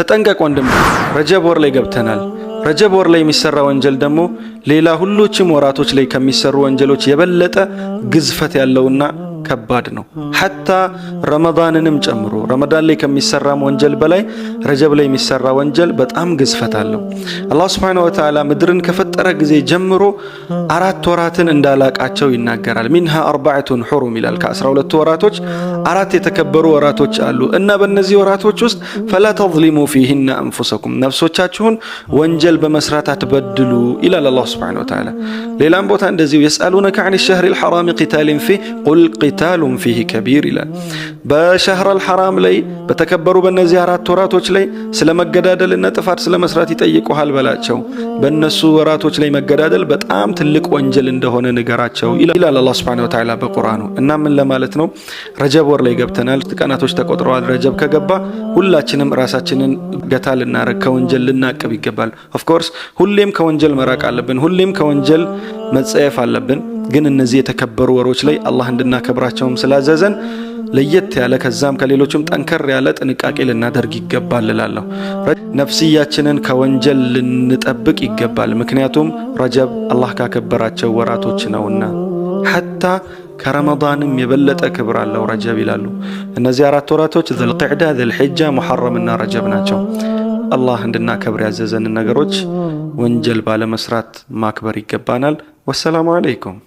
ተጠንቀቅ ወንድም። ረጀብ ወር ላይ ገብተናል። ረጀብ ወር ላይ የሚሰራ ወንጀል ደግሞ ሌላ ሁሎችም ወራቶች ላይ ከሚሰሩ ወንጀሎች የበለጠ ግዝፈት ያለውና ከባድ ነው። ሐታ ረመዳንንም ጨምሮ ረመዳን ላይ ከሚሰራ ወንጀል በላይ ረጀብ ላይ የሚሰራ ወንጀል በጣም ግዝፈት አለው። አላህ ሱብሓነሁ ወተዓላ ምድርን ከፈጠረ ጊዜ ጀምሮ 4 ወራትን እንዳላቃቸው ይናገራል። ሚንሃ አርበዐቱን ሑሩም ይላል። ከ12 ወራቶች 4 የተከበሩ ወራቶች አሉ እና በእነዚህ ወራቶች ውስጥ ፈላ ተዝሊሙ ፊሂነ አንፉሰኩም፣ ነፍሶቻችሁን ወንጀል በመስራት አትበድሉ ይላል አላህ ሱብሓነሁ ወተዓላ። ሌላም ቦታ እንደዚሁ የስአሉነከ ዐኒ ሸህሪል ሐራሚ ቂታሊን ፊህ ቁል ቂታሉን ፊህ ከቢር ይላል። በሸህረል ሐራም ላይ በተከበሩ በእነዚህ 4 ወራቶች ላይ ስለ መገዳደልና ጥፋት ስለ መስራት ይጠይቁሃል በላቸው። በእነሱ ወራቶች ላይ መገዳደል በጣም ትልቅ ወንጀል እንደሆነ ንገራቸው ይላል አላህ ሱብሓነሁ ወተዓላ በቁርአኑ። እና ምን ለማለት ነው? ረጀብ ወር ላይ ገብተናል። ቀናቶች ተቆጥረዋል። ረጀብ ከገባ ሁላችንም ራሳችንን ገታ ልናረግ፣ ከወንጀል ልናቅብ ይገባል። ኦፍ ኮርስ ሁሌም ከወንጀል መራቅ አለብን። ሁሌም ከወንጀል መጸየፍ አለብን። ግን እነዚህ የተከበሩ ወሮች ላይ አላህ እንድናከብራቸውም ስላዘዘን ለየት ያለ ከዛም ከሌሎችም ጠንከር ያለ ጥንቃቄ ልናደርግ ይገባል እላለሁ። ነፍስያችንን ከወንጀል ልንጠብቅ ይገባል። ምክንያቱም ረጀብ አላህ ካከበራቸው ወራቶች ነውና ሐታ ከረመዳንም የበለጠ ክብር አለው ረጀብ ይላሉ። እነዚህ 4 ወራቶች ዘልቂዕዳ፣ ዘልሒጃ፣ ሙሐረምና ረጀብ ናቸው። አላህ እንድናከብር ያዘዘንን ነገሮች ወንጀል ባለመስራት ማክበር ይገባናል። ወሰላሙ አለይኩም።